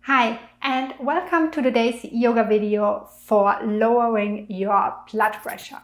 Hi, and welcome to today's yoga video for lowering your blood pressure.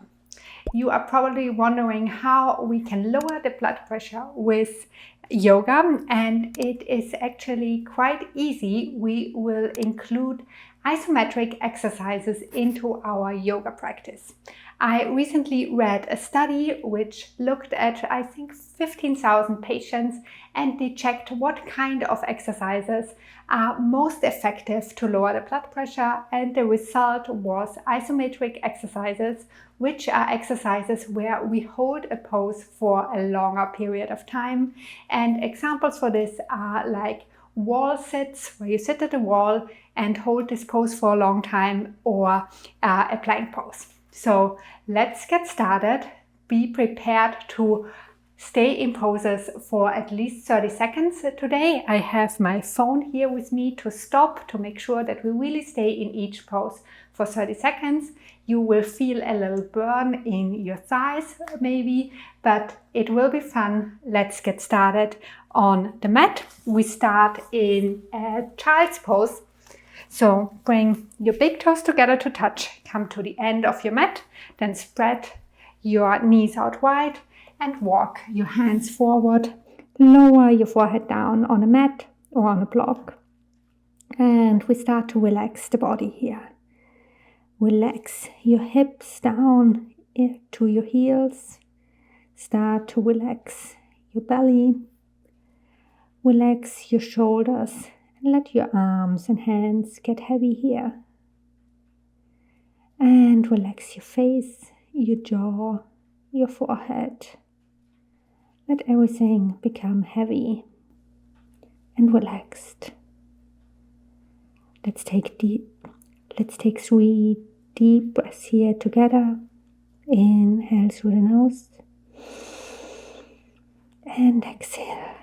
You are probably wondering how we can lower the blood pressure with yoga, and it is actually quite easy. We will include isometric exercises into our yoga practice. I recently read a study which looked at, I think, 15,000 patients, and they checked what kind of exercises are most effective to lower the blood pressure, and the result was isometric exercises, which are exercises where we hold a pose for a longer period of time. And examples for this are like wall sits, where you sit at a wall and hold this pose for a long time, or a plank pose. So let's get started. Be prepared to stay in poses for at least 30 seconds today. I have my phone here with me to stop, to make sure that we really stay in each pose for 30 seconds. You will feel a little burn in your thighs maybe, but it will be fun. Let's get started on the mat. We start in a child's pose. So bring your big toes together to touch. Come to the end of your mat, then spread your knees out wide and walk your hands forward. Lower your forehead down on a mat or on a block. And we start to relax the body here. Relax your hips down to your heels. Start to relax your belly. Relax your shoulders. And let your arms and hands get heavy here. And relax your face, your jaw, your forehead. Let everything become heavy and relaxed. Let's take 3 deep breaths here together. Inhale through the nose and exhale.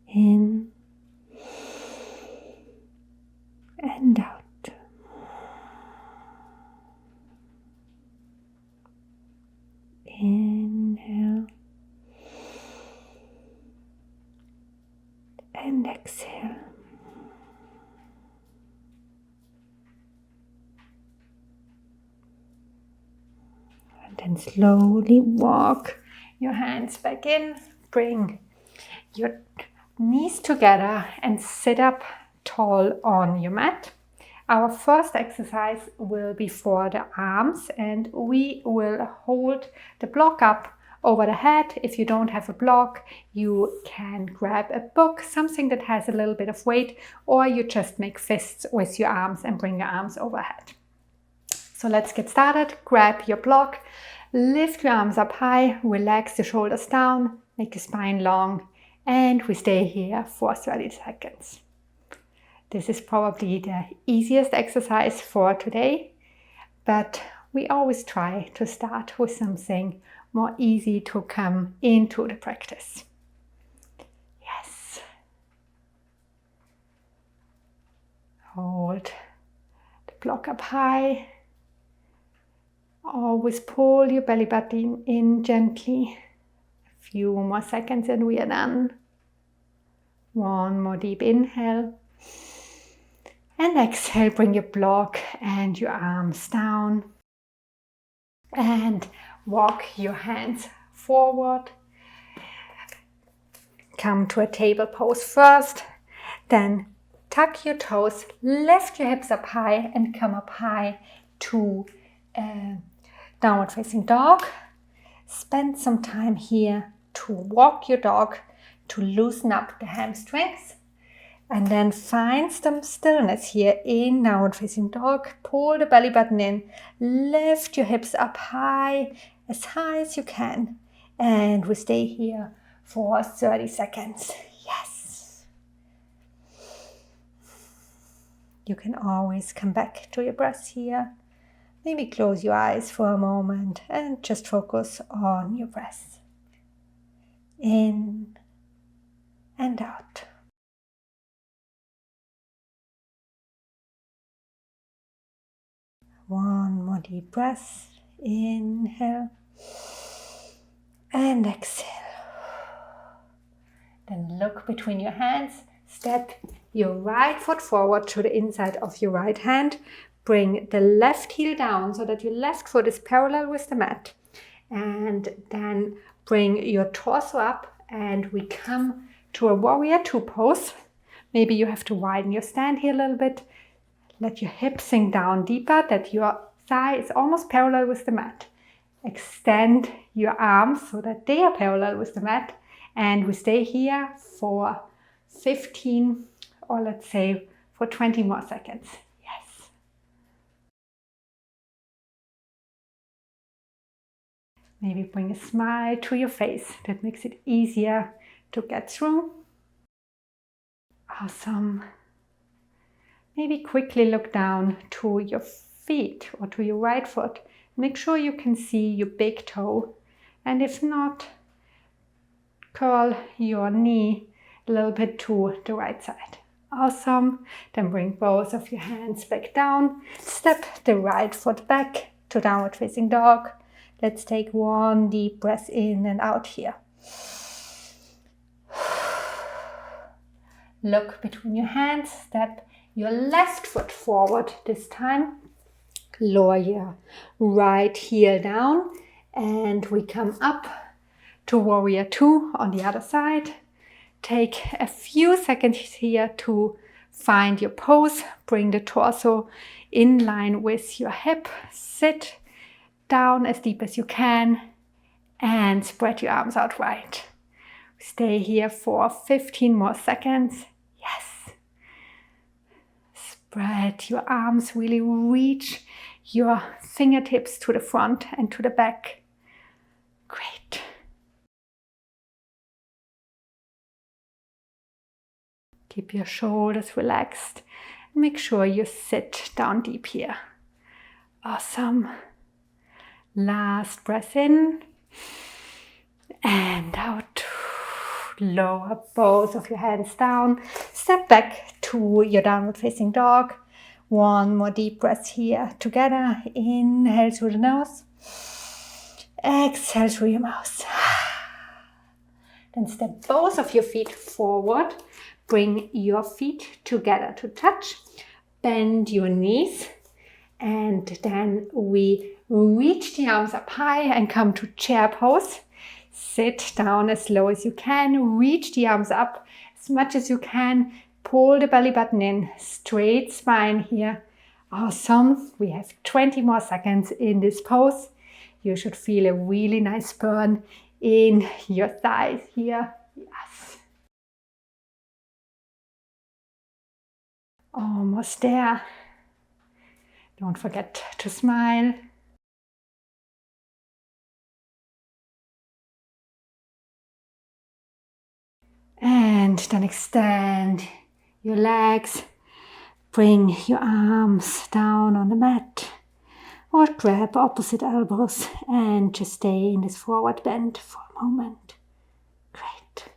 In and out. Inhale and exhale. And then slowly walk your hands back in. Bring your knees together and sit up tall on your mat. Our first exercise will be for the arms, and we will hold the block up over the head. If you don't have a block, you can grab a book, something that has a little bit of weight, or you just make fists with your arms and bring your arms overhead. So let's get started. Grab your block, lift your arms up high, relax the shoulders down, make your spine long, and we stay here for 30 seconds. This is probably the easiest exercise for today, but we always try to start with something more easy to come into the practice. Yes. Hold the block up high. Always pull your belly button in gently. A few more seconds and we are done. One more deep inhale. And exhale, bring your block and your arms down. And walk your hands forward. Come to a table pose first. Then tuck your toes, lift your hips up high and come up high to downward facing dog. Spend some time here to walk your dog, to loosen up the hamstrings. And then find some stillness here in downward facing dog. Pull the belly button in. Lift your hips up high as you can. And we stay here for 30 seconds. Yes. You can always come back to your breath here. Maybe close your eyes for a moment and just focus on your breath. In and out. One more deep breath. Inhale and exhale. Then look between your hands. Step your right foot forward to the inside of your right hand. Bring the left heel down so that your left foot is parallel with the mat. And then bring your torso up and we come to a warrior two pose. Maybe you have to widen your stand here a little bit. Let your hips sink down deeper, that your thigh is almost parallel with the mat. Extend your arms so that they are parallel with the mat. And we stay here for 15 or let's say for 20 more seconds. Yes. Maybe bring a smile to your face. That makes it easier to get through. Awesome. Maybe quickly look down to your feet or to your right foot. Make sure you can see your big toe. And if not, curl your knee a little bit to the right side. Awesome. Then bring both of your hands back down. Step the right foot back to downward facing dog. Let's take one deep breath in and out here. Look between your hands. Step your left foot forward this time. Lower your right heel down and we come up to warrior two on the other side. Take a few seconds here to find your pose. Bring the torso in line with your hip. Sit down as deep as you can and spread your arms out wide. Stay here for 15 more seconds. Yes. Spread your arms, really reach your fingertips to the front and to the back. Great. Keep your shoulders relaxed. Make sure you sit down deep here. Awesome. Last breath in and out. Lower both of your hands down. Step back to your downward facing dog. One more deep breath here together. Inhale through the nose. Exhale through your mouth. Then step both of your feet forward. Bring your feet together to touch. Bend your knees. And then we reach the arms up high and come to chair pose. Sit down as low as you can. Reach the arms up as much as you can. Pull the belly button in. Straight spine here. Awesome. We have 20 more seconds in this pose. You should feel a really nice burn in your thighs here. Yes. Almost there. Don't forget to smile. And then extend your legs. Bring your arms down on the mat. Or grab opposite elbows and just stay in this forward bend for a moment. Great.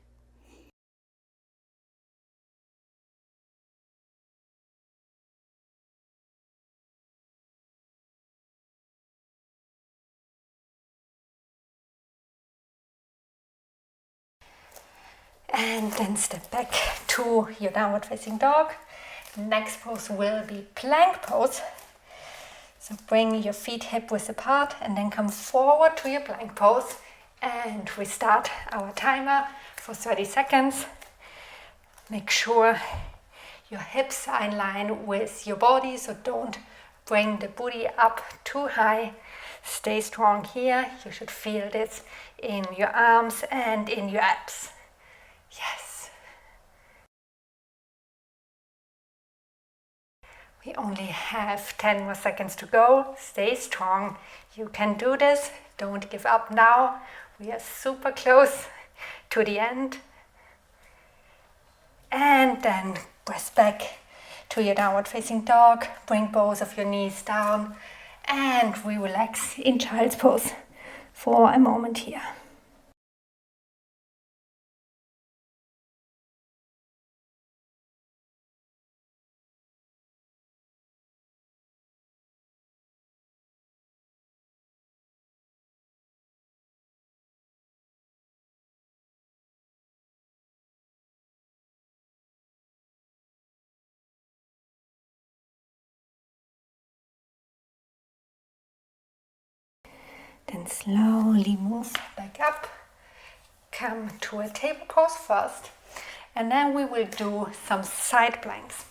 And then step back to your downward facing dog. Next pose will be plank pose. So bring your feet hip width apart and then come forward to your plank pose. And we start our timer for 30 seconds. Make sure your hips are in line with your body, so don't bring the booty up too high. Stay strong here. You should feel this in your arms and in your abs. Yes. We only have 10 more seconds to go. Stay strong. You can do this. Don't give up now. We are super close to the end. And then press back to your downward facing dog. Bring both of your knees down and we relax in child's pose for a moment here. Then slowly move back up. Come to a table pose first. And then we will do some side planks.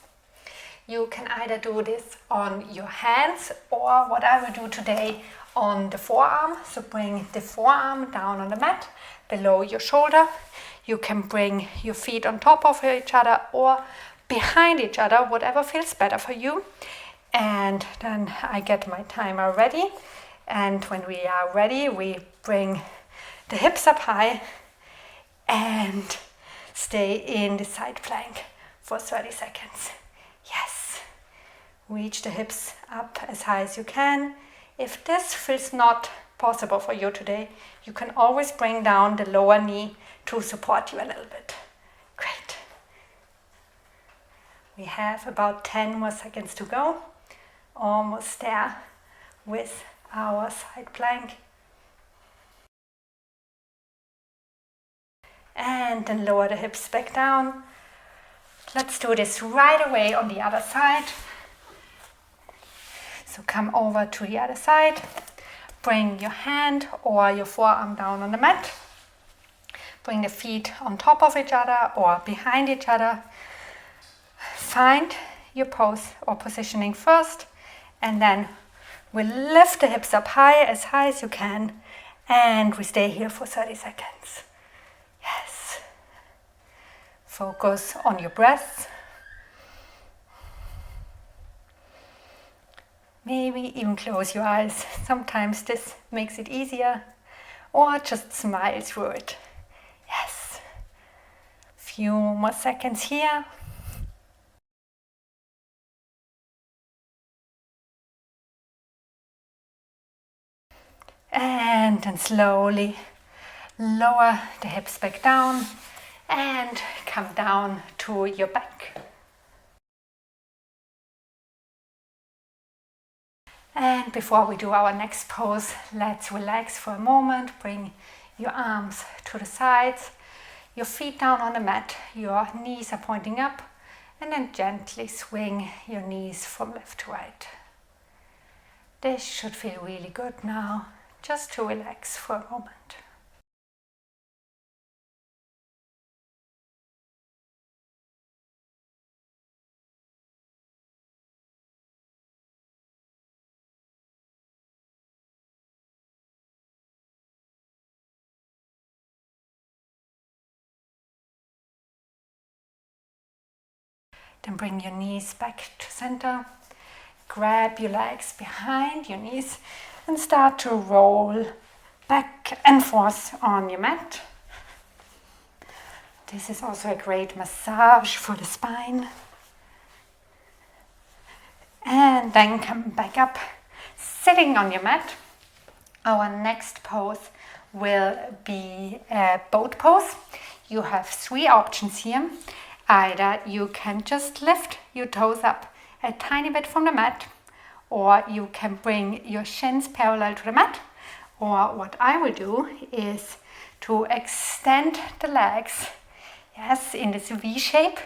You can either do this on your hands or what I will do today on the forearm. So bring the forearm down on the mat below your shoulder. You can bring your feet on top of each other or behind each other, whatever feels better for you. And then I get my timer ready. And when we are ready, we bring the hips up high and stay in the side plank for 30 seconds. Yes. Reach the hips up as high as you can. If this feels not possible for you today, you can always bring down the lower knee to support you a little bit. Great. We have about 10 more seconds to go. Almost there with our side plank. And then lower the hips back down. Let's do this right away on the other side. So come over to the other side. Bring your hand or your forearm down on the mat. Bring the feet on top of each other or behind each other. Find your pose or positioning first, and then we lift the hips up high as you can, and we stay here for 30 seconds. Yes. Focus on your breath. Maybe even close your eyes. Sometimes this makes it easier, or just smile through it. Yes. Few more seconds here. And then slowly lower the hips back down and come down to your back. And before we do our next pose, let's relax for a moment. Bring your arms to the sides, your feet down on the mat, your knees are pointing up, and then gently swing your knees from left to right. This should feel really good now, just to relax for a moment. Then bring your knees back to center. Grab your legs behind your knees and start to roll back and forth on your mat. This is also a great massage for the spine. And then come back up, sitting on your mat. Our next pose will be a boat pose. You have 3 options here. Either you can just lift your toes up a tiny bit from the mat, or you can bring your shins parallel to the mat, or what I will do is to extend the legs, yes, in this V shape.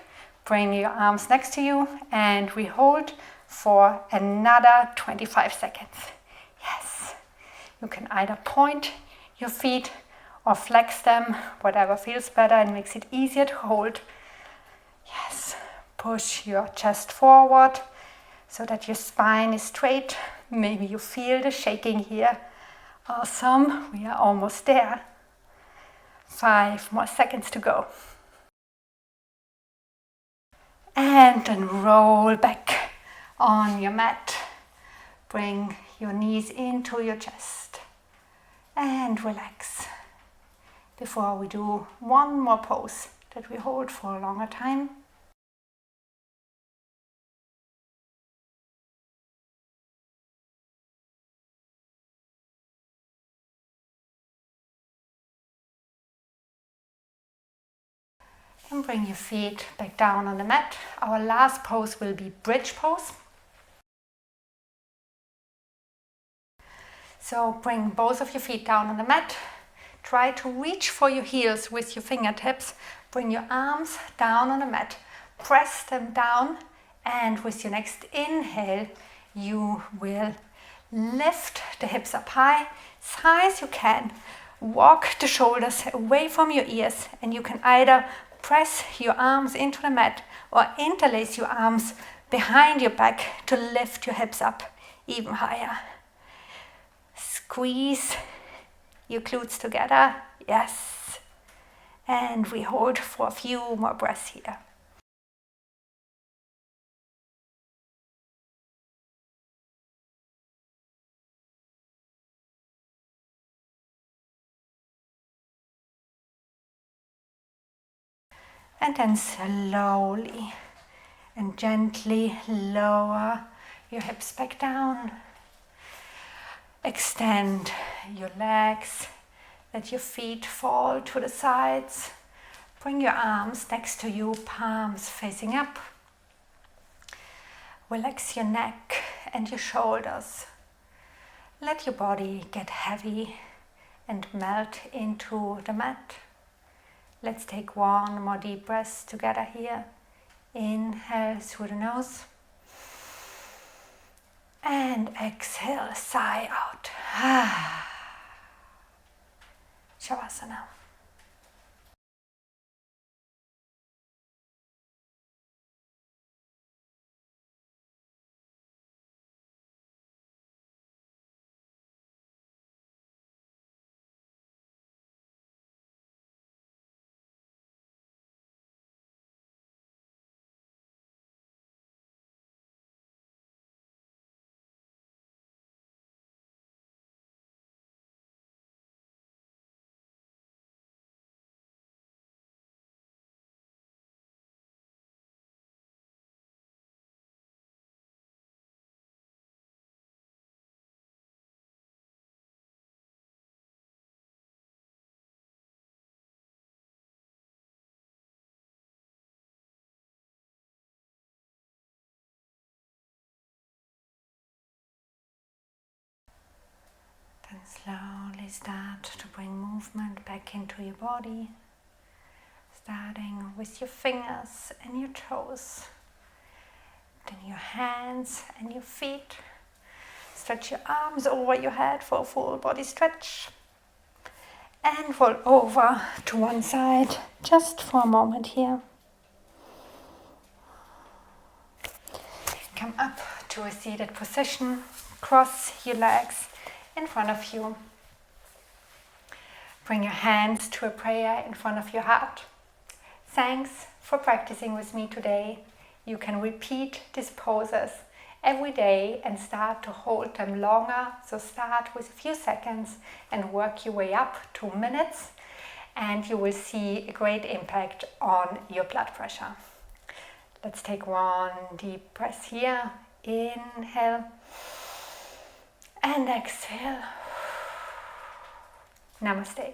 Bring your arms next to you and we hold for another 25 seconds. Yes, you can either point your feet or flex them, whatever feels better and makes it easier to hold. Yes, push your chest forward so that your spine is straight. Maybe you feel the shaking here. Awesome, we are almost there. 5 more seconds to go. And then roll back on your mat. Bring your knees into your chest and relax. Before we do one more pose that we hold for a longer time. And bring your feet back down on the mat. Our last pose will be bridge pose. So bring both of your feet down on the mat. Try to reach for your heels with your fingertips. Bring your arms down on the mat. Press them down, and with your next inhale, you will Lift the hips up high as you can. Walk the shoulders away from your ears, and you can either press your arms into the mat or interlace your arms behind your back to lift your hips up even higher. Squeeze your glutes together. Yes. And we hold for a few more breaths here. And then slowly and gently lower your hips back down. Extend your legs, let your feet fall to the sides. Bring your arms next to you, palms facing up. Relax your neck and your shoulders. Let your body get heavy and melt into the mat. Let's take one more deep breath together here. Inhale through the nose. And exhale, sigh out. Shavasana. Then slowly start to bring movement back into your body, starting with your fingers and your toes, then your hands and your feet. Stretch your arms over your head for a full body stretch, and roll over to one side just for a moment here. Come up to a seated position, cross your legs in front of you. Bring your hands to a prayer in front of your heart. Thanks for practicing with me today. You can repeat these poses every day and start to hold them longer. So start with a few seconds and work your way up to minutes, and you will see a great impact on your blood pressure. Let's take one deep breath here. Inhale and exhale. Namaste.